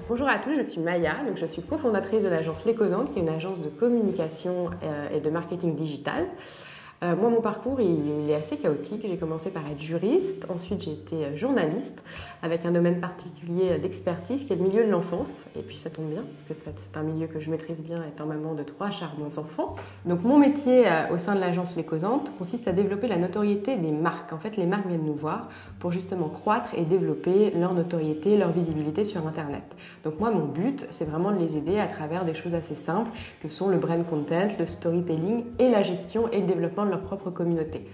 Bonjour à tous, je suis Maya, je suis cofondatrice de l'agence Les Causantes, qui est une agence de communication et de marketing digital. Moi, mon parcours, il est assez chaotique. J'ai commencé par être juriste, ensuite j'ai été journaliste avec un domaine particulier d'expertise qui est le milieu de l'enfance. Et puis ça tombe bien, parce que c'est un milieu que je maîtrise bien étant maman de 3 charmants enfants. Donc mon métier au sein de l'agence Les Causantes consiste à développer la notoriété des marques. En fait, les marques viennent nous voir pour justement croître et développer leur notoriété, leur visibilité sur Internet. Donc moi, mon but, c'est vraiment de les aider à travers des choses assez simples que sont le brand content, le storytelling et la gestion et le développement de leur propre communauté.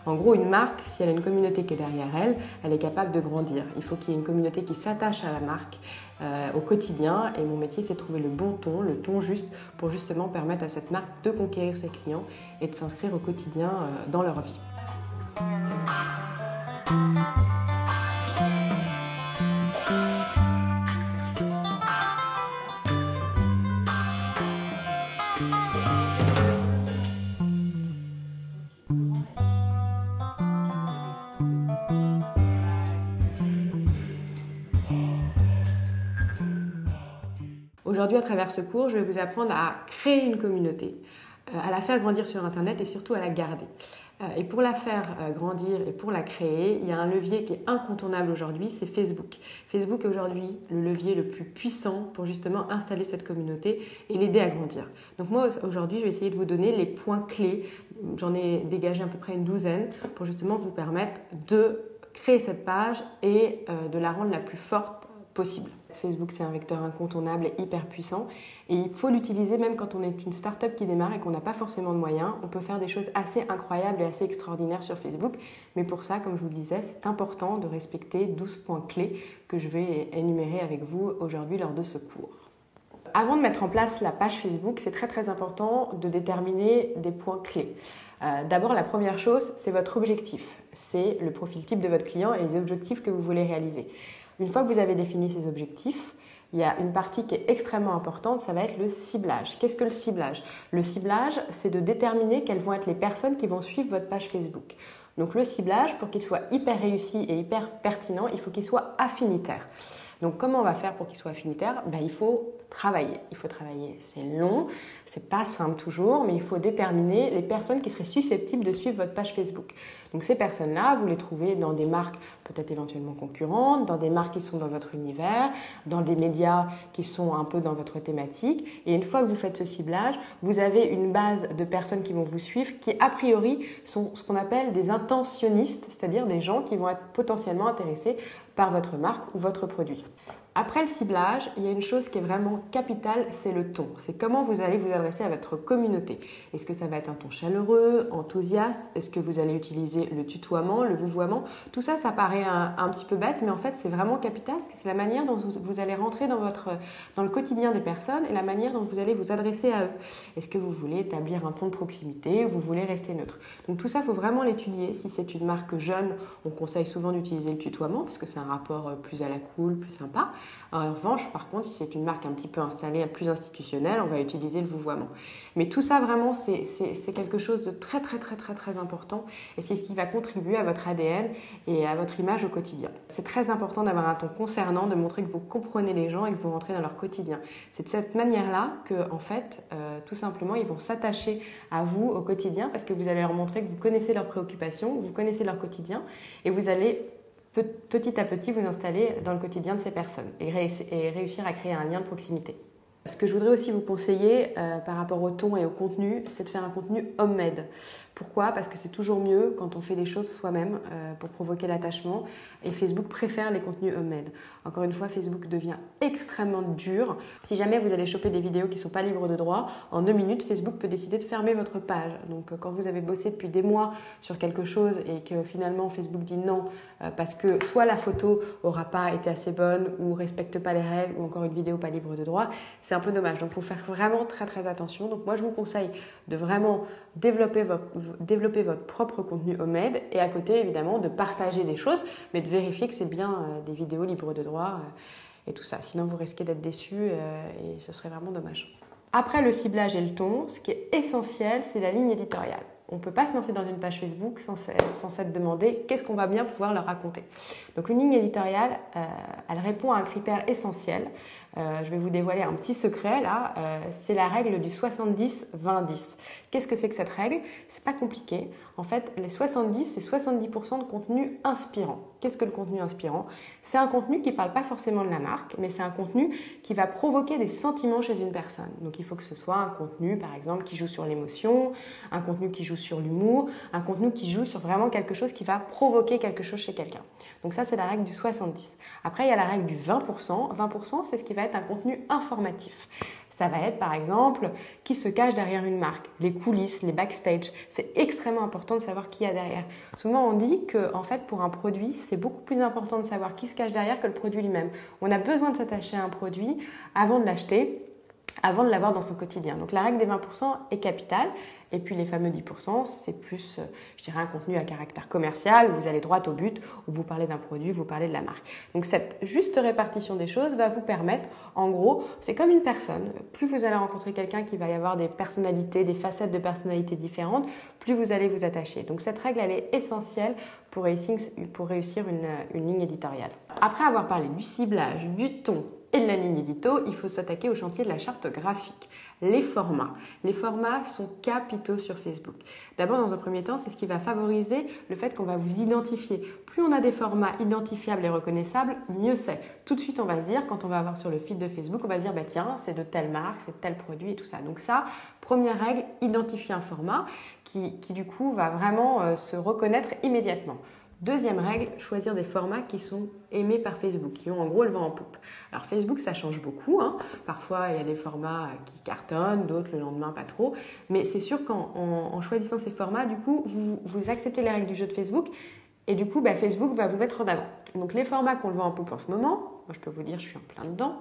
En gros, une marque, si elle a une communauté qui est derrière elle, elle est capable de grandir. Il faut qu'il y ait une communauté qui s'attache à la marque au quotidien. Et mon métier, c'est de trouver le bon ton, le ton juste, pour justement permettre à cette marque de conquérir ses clients et de s'inscrire au quotidien dans leur vie. Aujourd'hui, à travers ce cours, je vais vous apprendre à créer une communauté, à la faire grandir sur Internet et surtout à la garder. Et pour la faire grandir et pour la créer, il y a un levier qui est incontournable aujourd'hui, c'est Facebook. Facebook est aujourd'hui le levier le plus puissant pour justement installer cette communauté et l'aider à grandir. Donc moi, aujourd'hui, je vais essayer de vous donner les points clés. J'en ai dégagé à peu près une douzaine pour justement vous permettre de créer cette page et de la rendre la plus forte possible. Facebook, c'est un vecteur incontournable et hyper puissant et il faut l'utiliser même quand on est une start-up qui démarre et qu'on n'a pas forcément de moyens. On peut faire des choses assez incroyables et assez extraordinaires sur Facebook, mais pour ça, comme je vous le disais, c'est important de respecter 12 points clés que je vais énumérer avec vous aujourd'hui lors de ce cours. Avant de mettre en place la page Facebook, c'est très important de déterminer des points clés. D'abord, la première chose, c'est votre objectif. C'est le profil type de votre client et les objectifs que vous voulez réaliser. Une fois que vous avez défini ces objectifs, il y a une partie qui est extrêmement importante, ça va être le ciblage. Qu'est-ce que le ciblage? Le ciblage, c'est de déterminer quelles vont être les personnes qui vont suivre votre page Facebook. Donc le ciblage, pour qu'il soit hyper réussi et hyper pertinent, il faut qu'il soit affinitaire. Donc comment on va faire pour qu'il soit affinitaire? Il faut travailler. Il faut travailler, c'est long, c'est pas simple toujours, mais il faut déterminer les personnes qui seraient susceptibles de suivre votre page Facebook. Donc ces personnes-là, vous les trouvez dans des marques peut-être éventuellement concurrentes, dans des marques qui sont dans votre univers, dans des médias qui sont un peu dans votre thématique. Et une fois que vous faites ce ciblage, vous avez une base de personnes qui vont vous suivre qui a priori sont ce qu'on appelle des intentionnistes, c'est-à-dire des gens qui vont être potentiellement intéressés par votre marque ou votre produit. Après le ciblage, il y a une chose qui est vraiment capitale, c'est le ton. C'est comment vous allez vous adresser à votre communauté. Est-ce que ça va être un ton chaleureux, enthousiaste? Est-ce que vous allez utiliser le tutoiement, le vouvoiement? Tout ça, ça paraît un petit peu bête, mais en fait, c'est vraiment capital parce que c'est la manière dont vous allez rentrer dans le quotidien des personnes et la manière dont vous allez vous adresser à eux. Est-ce que vous voulez établir un ton de proximité ou vous voulez rester neutre? Donc tout ça, il faut vraiment l'étudier. Si c'est une marque jeune, on conseille souvent d'utiliser le tutoiement parce que c'est un rapport plus à la cool, plus sympa. En revanche, par contre, si c'est une marque un petit peu installée, plus institutionnelle, on va utiliser le vouvoiement. Mais tout ça, vraiment, c'est quelque chose de très important et c'est ce qui va contribuer à votre ADN et à votre image au quotidien. C'est très important d'avoir un ton concernant, de montrer que vous comprenez les gens et que vous rentrez dans leur quotidien. C'est de cette manière-là que, en fait, tout simplement, ils vont s'attacher à vous au quotidien parce que vous allez leur montrer que vous connaissez leurs préoccupations, vous connaissez leur quotidien et vous allez petit à petit vous installer dans le quotidien de ces personnes et réussir à créer un lien de proximité. Ce que je voudrais aussi vous conseiller par rapport au ton et au contenu, c'est de faire un contenu homemade. Pourquoi? Parce que c'est toujours mieux quand on fait les choses soi-même pour provoquer l'attachement et Facebook préfère les contenus homemade. Encore une fois, Facebook devient extrêmement dur. Si jamais vous allez choper des vidéos qui ne sont pas libres de droit, en 2 minutes, Facebook peut décider de fermer votre page. Donc quand vous avez bossé depuis des mois sur quelque chose et que finalement Facebook dit non parce que soit la photo n'aura pas été assez bonne ou ne respecte pas les règles ou encore une vidéo pas libre de droit, c'est un peu dommage. Donc il faut faire vraiment très attention. Donc moi je vous conseille de vraiment développer votre propre contenu homemade et à côté évidemment de partager des choses mais de vérifier que c'est bien des vidéos libres de droit et tout ça. Sinon vous risquez d'être déçus et ce serait vraiment dommage. Après le ciblage et le ton, ce qui est essentiel, c'est la ligne éditoriale. on ne peut pas se lancer dans une page Facebook sans s'être demandé qu'est-ce qu'on va bien pouvoir leur raconter. Donc une ligne éditoriale, elle répond à un critère essentiel. Je vais vous dévoiler un petit secret là, c'est la règle du 70-20-10. Qu'est-ce que c'est que cette règle? C'est pas compliqué. En fait, les 70, c'est 70% de contenu inspirant. Qu'est-ce que le contenu inspirant? C'est un contenu qui ne parle pas forcément de la marque, mais c'est un contenu qui va provoquer des sentiments chez une personne. Donc il faut que ce soit un contenu, par exemple, qui joue sur l'émotion, un contenu qui joue sur l'humour, un contenu qui joue sur vraiment quelque chose qui va provoquer quelque chose chez quelqu'un. Donc ça, c'est la règle du 70. Après, il y a la règle du 20%. 20%, c'est ce qui va être un contenu informatif. Ça va être par exemple qui se cache derrière une marque, les coulisses, les backstage. C'est extrêmement important de savoir qui y a derrière. Souvent on dit que en fait pour un produit, c'est beaucoup plus important de savoir qui se cache derrière que le produit lui-même. On a besoin de s'attacher à un produit avant de l'acheter, avant de l'avoir dans son quotidien. Donc la règle des 20% est capitale. Et puis les fameux 10%, c'est plus, je dirais, un contenu à caractère commercial, où vous allez droit au but, où vous parlez d'un produit, vous parlez de la marque. Donc cette juste répartition des choses va vous permettre, en gros, c'est comme une personne. Plus vous allez rencontrer quelqu'un qui va y avoir des personnalités, des facettes de personnalités différentes, plus vous allez vous attacher. Donc cette règle, elle est essentielle pour réussir une ligne éditoriale. Après avoir parlé du ciblage, du ton, et de la ligne édito, il faut s'attaquer au chantier de la charte graphique. Les formats. Les formats sont capitaux sur Facebook. D'abord, dans un premier temps, c'est ce qui va favoriser le fait qu'on va vous identifier. Plus on a des formats identifiables et reconnaissables, mieux c'est. Tout de suite, on va se dire, quand on va avoir sur le feed de Facebook, on va se dire, bah tiens, c'est de telle marque, c'est de tel produit et tout ça. Donc ça, première règle, identifier un format qui du coup va vraiment se reconnaître immédiatement. Deuxième règle, choisir des formats qui sont aimés par Facebook, qui ont en gros le vent en poupe. Alors Facebook, ça change beaucoup. Parfois, il y a des formats qui cartonnent, d'autres le lendemain pas trop. Mais c'est sûr qu'en choisissant ces formats, du coup, vous acceptez les règles du jeu de Facebook et du coup, Facebook va vous mettre en avant. Donc les formats qu'on le vent en poupe en ce moment, moi je peux vous dire, je suis en plein dedans.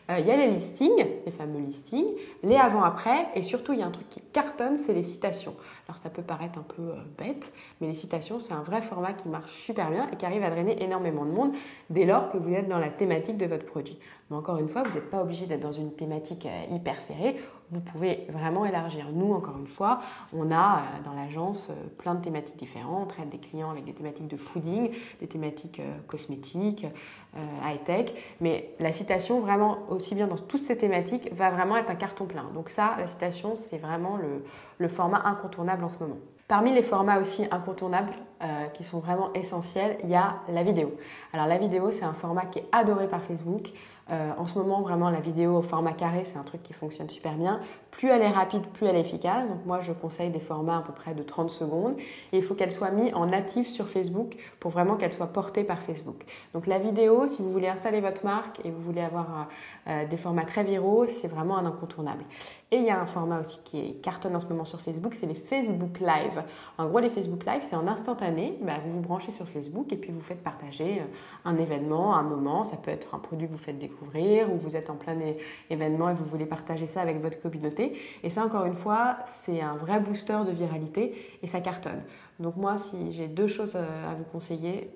Il y a les listings, les fameux listings, les avant-après, et surtout il y a un truc qui cartonne, c'est les citations. Alors ça peut paraître un peu bête, mais les citations c'est un vrai format qui marche super bien et qui arrive à drainer énormément de monde dès lors que vous êtes dans la thématique de votre produit. Mais encore une fois, vous n'êtes pas obligé d'être dans une thématique hyper serrée, vous pouvez vraiment élargir. Nous, encore une fois, on a dans l'agence plein de thématiques différentes, on traite des clients avec des thématiques de fooding, des thématiques cosmétiques, high-tech, mais la citation vraiment aussi bien dans toutes ces thématiques va vraiment être un carton plein. Donc ça, la citation, c'est vraiment le format incontournable en ce moment. Parmi les formats aussi incontournables qui sont vraiment essentiels, il y a la vidéo. Alors la vidéo, c'est un format qui est adoré par Facebook. En ce moment, vraiment, la vidéo au format carré, c'est un truc qui fonctionne super bien. Plus elle est rapide, plus elle est efficace. Donc moi, je conseille des formats à peu près de 30 secondes. Et il faut qu'elle soit mise en natif sur Facebook pour vraiment qu'elle soit portée par Facebook. Donc la vidéo, si vous voulez installer votre marque et vous voulez avoir des formats très viraux, c'est vraiment un incontournable. Et il y a un format aussi qui cartonne en ce moment sur Facebook, c'est les Facebook Live. En gros, les Facebook Live, c'est en instantané. Vous vous branchez sur Facebook et puis vous faites partager un événement, un moment. Ça peut être un produit que vous faites découvrir ou vous êtes en plein événement et vous voulez partager ça avec votre communauté. Et ça, encore une fois, c'est un vrai booster de viralité et ça cartonne. Donc moi, si j'ai deux choses à vous conseiller,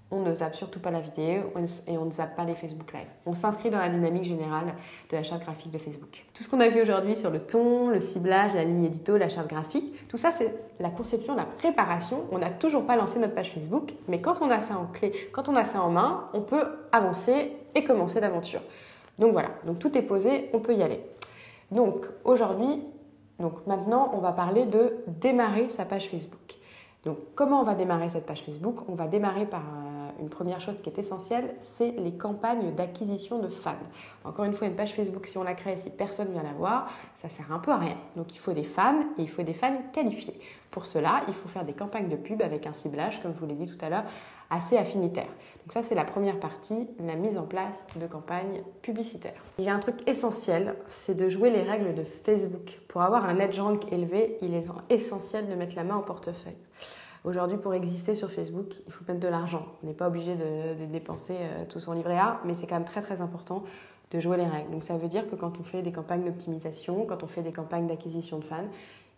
on ne zappe surtout pas la vidéo et on ne zappe pas les Facebook Live. On s'inscrit dans la dynamique générale de la charte graphique de Facebook. Tout ce qu'on a vu aujourd'hui sur le ton, le ciblage, la ligne édito, la charte graphique, tout ça c'est la conception, la préparation. On n'a toujours pas lancé notre page Facebook, mais quand on a ça en clé, quand on a ça en main, on peut avancer et commencer l'aventure. Donc voilà, donc tout est posé, on peut y aller. Donc aujourd'hui, maintenant on va parler de démarrer sa page Facebook. Donc, comment on va démarrer cette page Facebook? On va démarrer par une première chose qui est essentielle, c'est les campagnes d'acquisition de fans. Encore une fois, une page Facebook, si on la crée, si personne ne vient la voir, ça sert un peu à rien. Donc, il faut des fans et il faut des fans qualifiés. Pour cela, il faut faire des campagnes de pub avec un ciblage, comme je vous l'ai dit tout à l'heure, assez affinitaire. Donc ça, c'est la première partie, la mise en place de campagnes publicitaires. Il y a un truc essentiel, c'est de jouer les règles de Facebook. Pour avoir un EdgeRank élevé, il est essentiel de mettre la main au portefeuille. Aujourd'hui, pour exister sur Facebook, il faut mettre de l'argent. On n'est pas obligé de dépenser tout son livret A, mais c'est quand même très très important de jouer les règles. Donc ça veut dire que quand on fait des campagnes d'optimisation, quand on fait des campagnes d'acquisition de fans,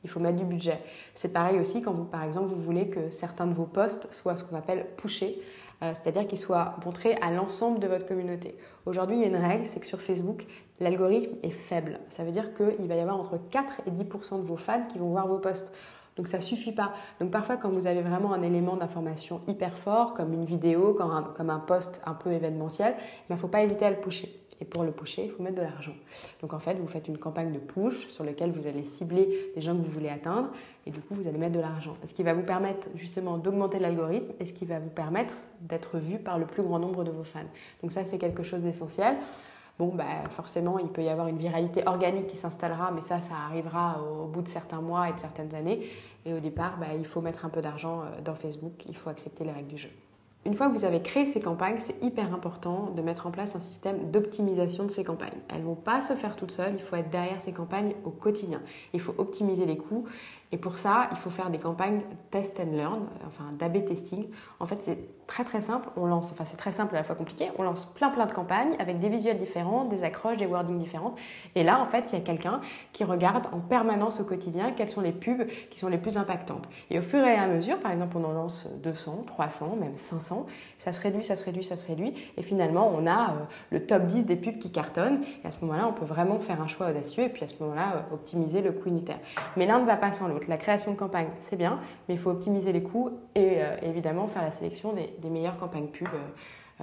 il faut mettre du budget. C'est pareil aussi quand vous, par exemple, vous voulez que certains de vos posts soient ce qu'on appelle pushés, c'est-à-dire qu'ils soient montrés à l'ensemble de votre communauté. Aujourd'hui, il y a une règle, c'est que sur Facebook, l'algorithme est faible. Ça veut dire qu'il va y avoir entre 4 et 10% de vos fans qui vont voir vos posts. Donc ça ne suffit pas. Donc parfois quand vous avez vraiment un élément d'information hyper fort, comme une vidéo, comme un post un peu événementiel, il ne faut pas hésiter à le pusher. Et pour le pusher, il faut mettre de l'argent. Donc en fait, vous faites une campagne de push sur laquelle vous allez cibler les gens que vous voulez atteindre et du coup, vous allez mettre de l'argent. Ce qui va vous permettre justement d'augmenter l'algorithme et ce qui va vous permettre d'être vu par le plus grand nombre de vos fans. Donc ça, c'est quelque chose d'essentiel. Bon, forcément, il peut y avoir une viralité organique qui s'installera, mais ça arrivera au bout de certains mois et de certaines années. Et au départ, il faut mettre un peu d'argent dans Facebook, il faut accepter les règles du jeu. Une fois que vous avez créé ces campagnes, c'est hyper important de mettre en place un système d'optimisation de ces campagnes. Elles ne vont pas se faire toutes seules, il faut être derrière ces campagnes au quotidien. Il faut optimiser les coûts et pour ça, il faut faire des campagnes test and learn, enfin d'A/B testing. En fait, c'est très simple, c'est très simple et à la fois compliqué, on lance plein de campagnes avec des visuels différents, des accroches, des wordings différents. Et là, en fait, il y a quelqu'un qui regarde en permanence au quotidien quelles sont les pubs qui sont les plus impactantes. Et au fur et à mesure, par exemple, on en lance 200, 300, même 500, ça se réduit. Et finalement, on a le top 10 des pubs qui cartonnent. Et à ce moment-là, on peut vraiment faire un choix audacieux et puis à ce moment-là, optimiser le coût unitaire. Mais l'un ne va pas sans l'autre. La création de campagne, c'est bien, mais il faut optimiser les coûts et évidemment faire la sélection des meilleures campagnes pub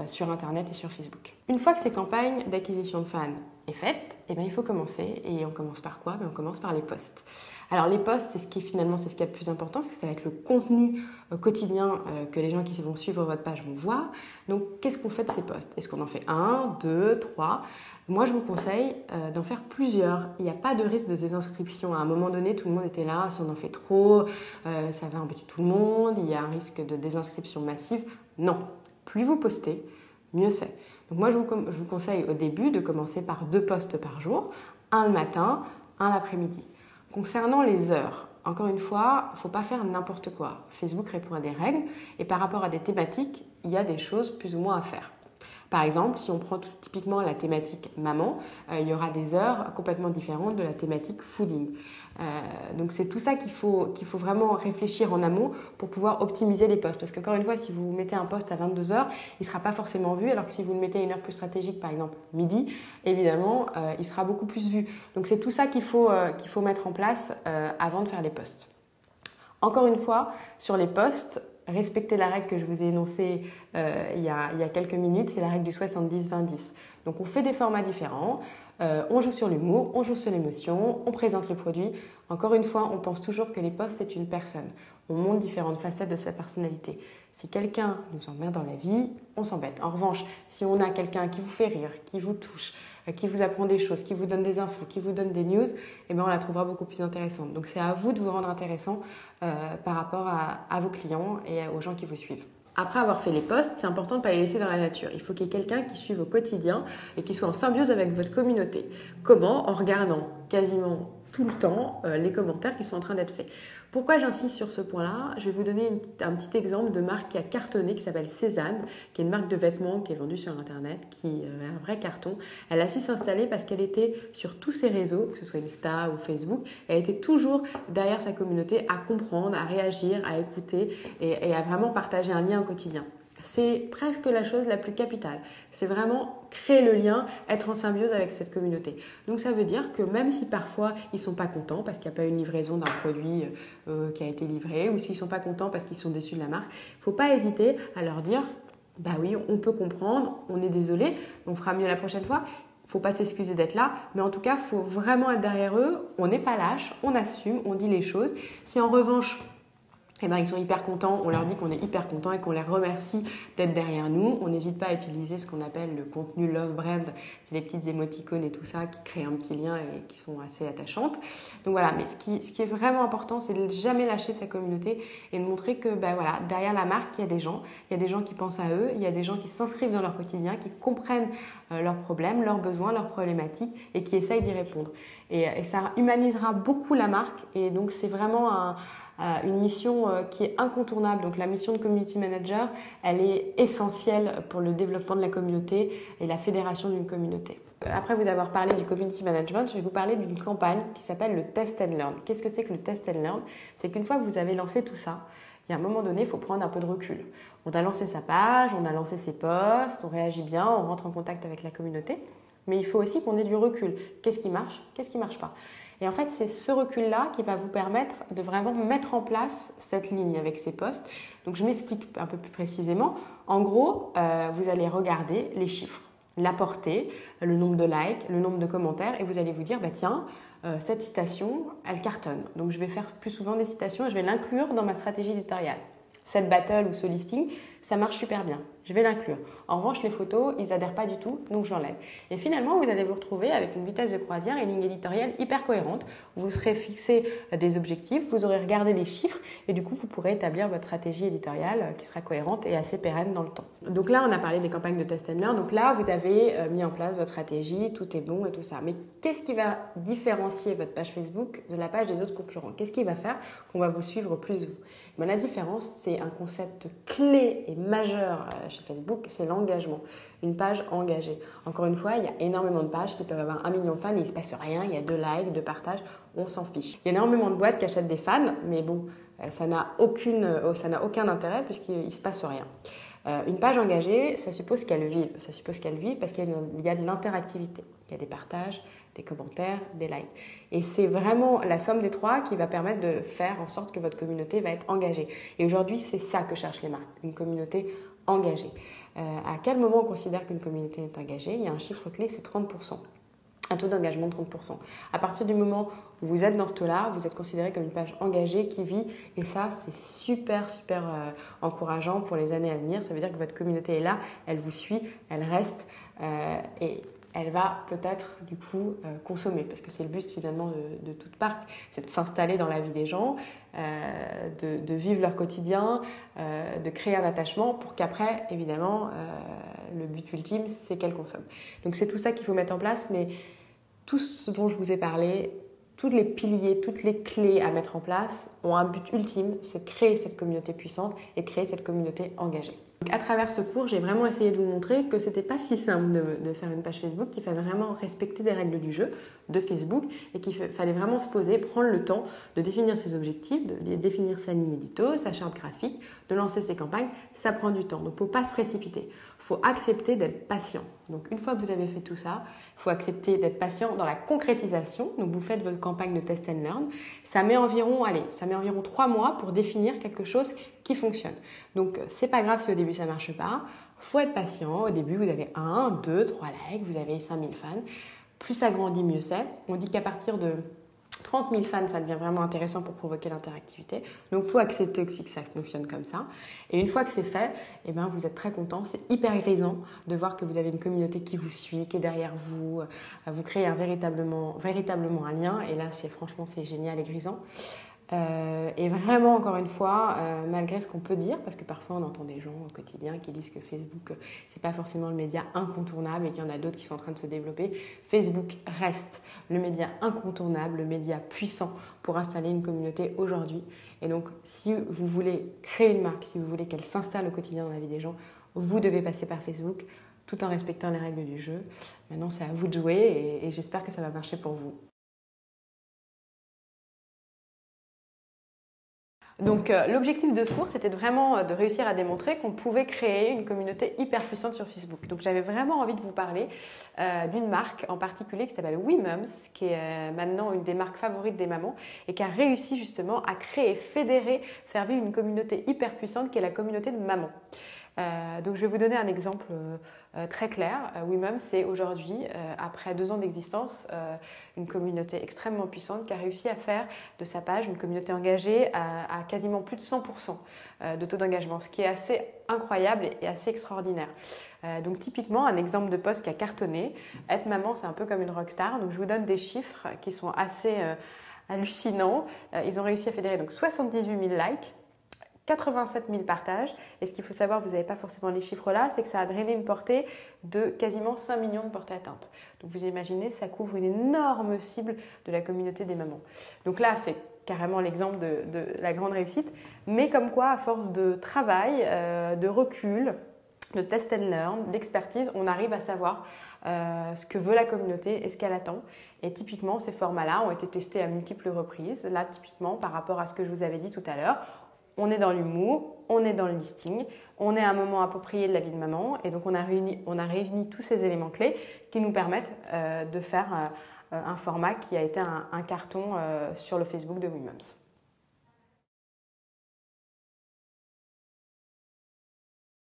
sur Internet et sur Facebook. Une fois que ces campagnes d'acquisition de fans est faite, il faut commencer. Et on commence par quoi? On commence par les posts. Alors les posts, c'est ce qui est le plus important parce que ça va être le contenu quotidien que les gens qui vont suivre votre page vont voir. Donc qu'est-ce qu'on fait de ces posts? Est-ce qu'on en fait 1, 2, 3? Moi, je vous conseille d'en faire plusieurs. Il n'y a pas de risque de désinscription. À un moment donné, tout le monde était là. Si on en fait trop, ça va embêter tout le monde. Il y a un risque de désinscription massive. Non. Plus vous postez, mieux c'est. Donc moi, je vous conseille au début de commencer par 2 posts par jour. Un le matin, un l'après-midi. Concernant les heures, encore une fois, il ne faut pas faire n'importe quoi. Facebook répond à des règles et par rapport à des thématiques, il y a des choses plus ou moins à faire. Par exemple, si on prend typiquement la thématique maman, il y aura des heures complètement différentes de la thématique fooding. Donc c'est tout ça qu'il faut vraiment réfléchir en amont pour pouvoir optimiser les posts. Parce qu'encore une fois, si vous mettez un post à 22 heures, il ne sera pas forcément vu, alors que si vous le mettez à une heure plus stratégique, par exemple midi, évidemment, il sera beaucoup plus vu. Donc c'est tout ça qu'il faut mettre en place avant de faire les posts. Encore une fois, sur les posts, respectez la règle que je vous ai énoncée il y a quelques minutes, c'est la règle du 70-20-10. Donc on fait des formats différents, on joue sur l'humour, on joue sur l'émotion, on présente le produit. Encore une fois, on pense toujours que les posts, c'est une personne. On montre différentes facettes de sa personnalité. Si quelqu'un nous emmerde dans la vie, on s'embête. En revanche, si on a quelqu'un qui vous fait rire, qui vous touche, qui vous apprend des choses, qui vous donne des infos, qui vous donne des news, on la trouvera beaucoup plus intéressante. Donc c'est à vous de vous rendre intéressant par rapport à vos clients et aux gens qui vous suivent. Après avoir fait les posts, c'est important de ne pas les laisser dans la nature. Il faut qu'il y ait quelqu'un qui suive au quotidien et qui soit en symbiose avec votre communauté. Comment? En regardant quasiment tout le temps les commentaires qui sont en train d'être faits. Pourquoi j'insiste sur ce point-là? Je vais vous donner un petit exemple de marque qui a cartonné, qui s'appelle Cézanne, qui est une marque de vêtements qui est vendue sur Internet, qui a un vrai carton. Elle a su s'installer parce qu'elle était sur tous ses réseaux, que ce soit Insta ou Facebook. Elle était toujours derrière sa communauté à comprendre, à réagir, à écouter et à vraiment partager un lien au quotidien. C'est presque la chose la plus capitale. C'est vraiment créer le lien, être en symbiose avec cette communauté. Donc ça veut dire que même si parfois ils ne sont pas contents parce qu'il n'y a pas eu une livraison d'un produit qui a été livré ou s'ils ne sont pas contents parce qu'ils sont déçus de la marque, il ne faut pas hésiter à leur dire « bah oui, on peut comprendre, on est désolé, on fera mieux la prochaine fois ». Il ne faut pas s'excuser d'être là, mais en tout cas, il faut vraiment être derrière eux. On n'est pas lâche, on assume, on dit les choses. Si en revanche, ils sont hyper contents, on leur dit qu'on est hyper contents et qu'on les remercie d'être derrière nous. On n'hésite pas à utiliser ce qu'on appelle le contenu Love Brand. C'est les petites émoticônes et tout ça qui créent un petit lien et qui sont assez attachantes. Donc voilà, mais ce qui est vraiment important, c'est de ne jamais lâcher sa communauté et de montrer que derrière la marque, il y a des gens qui pensent à eux, il y a des gens qui s'inscrivent dans leur quotidien, qui comprennent leurs problèmes, leurs besoins, leurs problématiques et qui essayent d'y répondre. Et ça humanisera beaucoup la marque et donc c'est vraiment une mission qui est incontournable. Donc la mission de Community Manager, elle est essentielle pour le développement de la communauté et la fédération d'une communauté. Après vous avoir parlé du Community Management, je vais vous parler d'une campagne qui s'appelle le Test and Learn. Qu'est-ce que c'est que le Test and Learn? C'est qu'une fois que vous avez lancé tout ça, il y a un moment donné, il faut prendre un peu de recul. On a lancé sa page, on a lancé ses posts, on réagit bien, on rentre en contact avec la communauté, mais il faut aussi qu'on ait du recul. Qu'est-ce qui marche? Qu'est-ce qui ne marche pas? Et en fait, c'est ce recul-là qui va vous permettre de vraiment mettre en place cette ligne avec ces posts. Donc, je m'explique un peu plus précisément. En gros, vous allez regarder les chiffres, la portée, le nombre de likes, le nombre de commentaires, et vous allez vous dire, bah tiens, cette citation, elle cartonne. Donc, je vais faire plus souvent des citations et je vais l'inclure dans ma stratégie éditoriale. Cette battle ou ce listing, ça marche super bien. Je vais l'inclure. En revanche, les photos, ils n'adhèrent pas du tout, donc je l'enlève. Et finalement, vous allez vous retrouver avec une vitesse de croisière et une ligne éditoriale hyper cohérente. Vous serez fixé des objectifs, vous aurez regardé les chiffres et du coup, vous pourrez établir votre stratégie éditoriale qui sera cohérente et assez pérenne dans le temps. Donc là, on a parlé des campagnes de test and learn. Donc là, vous avez mis en place votre stratégie, tout est bon et tout ça. Mais qu'est-ce qui va différencier votre page Facebook de la page des autres concurrents? Qu'est-ce qui va faire qu'on va vous suivre plus vous? Ben, la différence, c'est un concept clé et majeur chez Facebook, c'est l'engagement. Une page engagée. Encore une fois, il y a énormément de pages qui peuvent avoir 1 million de fans et il ne se passe rien, il y a 2 likes, 2 partages, on s'en fiche. Il y a énormément de boîtes qui achètent des fans, mais bon, ça n'a aucun intérêt puisqu'il ne se passe rien. Une page engagée, ça suppose qu'elle vive. Ça suppose qu'elle vive parce qu'il y a de l'interactivité. Il y a des partages, des commentaires, des likes. Et c'est vraiment la somme des trois qui va permettre de faire en sorte que votre communauté va être engagée. Et aujourd'hui, c'est ça que cherchent les marques, une communauté engagée. À quel moment on considère qu'une communauté est engagée? Il y a un chiffre clé, c'est 30%. Un taux d'engagement de 30%. À partir du moment où vous êtes dans ce taux-là, vous êtes considéré comme une page engagée qui vit. Et ça, c'est super encourageant pour les années à venir. Ça veut dire que votre communauté est là, elle vous suit, elle reste et elle va peut-être du coup consommer. Parce que c'est le but finalement de toute marque, c'est de s'installer dans la vie des gens, de vivre leur quotidien, de créer un attachement pour qu'après, évidemment, le but ultime, c'est qu'elle consomme. Donc c'est tout ça qu'il faut mettre en place, mais tout ce dont je vous ai parlé, tous les piliers, toutes les clés à mettre en place ont un but ultime, c'est créer cette communauté puissante et créer cette communauté engagée. Donc à travers ce cours, j'ai vraiment essayé de vous montrer que c'était pas si simple de faire une page Facebook, qu'il fallait vraiment respecter des règles du jeu de Facebook et qu'il fallait vraiment se poser, prendre le temps de définir ses objectifs, de définir sa ligne édito, sa charte graphique, de lancer ses campagnes. Ça prend du temps, donc il ne faut pas se précipiter. Il faut accepter d'être patient. Donc une fois que vous avez fait tout ça, il faut accepter d'être patient dans la concrétisation. Donc vous faites votre campagne de test and learn. Ça met environ 3 mois pour définir quelque chose qui fonctionne. Donc c'est pas grave si au début ça marche pas. Faut être patient. Au début vous avez 1, 2, 3 likes, vous avez 5000 fans. Plus ça grandit, mieux c'est. On dit qu'à partir de 30 000 fans, ça devient vraiment intéressant pour provoquer l'interactivité. Donc, il faut accepter aussi que ça fonctionne comme ça. Et une fois que c'est fait, eh ben, vous êtes très content. C'est hyper grisant de voir que vous avez une communauté qui vous suit, qui est derrière vous. Vous créez véritablement un lien. Et là, franchement, c'est génial et grisant. Et vraiment, encore une fois, malgré ce qu'on peut dire, parce que parfois on entend des gens au quotidien qui disent que Facebook, c'est pas forcément le média incontournable et qu'il y en a d'autres qui sont en train de se développer, Facebook reste le média incontournable, le média puissant pour installer une communauté aujourd'hui. Et donc, si vous voulez créer une marque, si vous voulez qu'elle s'installe au quotidien dans la vie des gens, vous devez passer par Facebook tout en respectant les règles du jeu. Maintenant, c'est à vous de jouer et j'espère que ça va marcher pour vous. Donc l'objectif de ce cours, c'était vraiment de réussir à démontrer qu'on pouvait créer une communauté hyper puissante sur Facebook. Donc j'avais vraiment envie de vous parler d'une marque en particulier qui s'appelle WeMoms, qui est maintenant une des marques favorites des mamans et qui a réussi justement à créer, fédérer, faire vivre une communauté hyper puissante qui est la communauté de mamans. Donc je vais vous donner un exemple très clair. WeMoms, c'est aujourd'hui, après 2 ans d'existence, une communauté extrêmement puissante qui a réussi à faire de sa page une communauté engagée à quasiment plus de 100% de taux d'engagement, ce qui est assez incroyable et assez extraordinaire. Donc typiquement, un exemple de post qui a cartonné. Être maman, c'est un peu comme une rockstar. Donc je vous donne des chiffres qui sont assez hallucinants. Ils ont réussi à fédérer donc 78 000 likes, 87 000 partages. Et ce qu'il faut savoir, vous n'avez pas forcément les chiffres là, c'est que ça a drainé une portée de quasiment 5 millions de portées atteintes. Donc vous imaginez, ça couvre une énorme cible de la communauté des mamans. Donc là, c'est carrément l'exemple de la grande réussite. Mais comme quoi, à force de travail, de recul, de test and learn, d'expertise, on arrive à savoir ce que veut la communauté et ce qu'elle attend. Et typiquement, ces formats-là ont été testés à multiples reprises. Là, typiquement, par rapport à ce que je vous avais dit tout à l'heure, on est dans l'humour, on est dans le listing, on est à un moment approprié de la vie de maman et donc on a réuni tous ces éléments clés qui nous permettent de faire un format qui a été un carton sur le Facebook de WeMoms.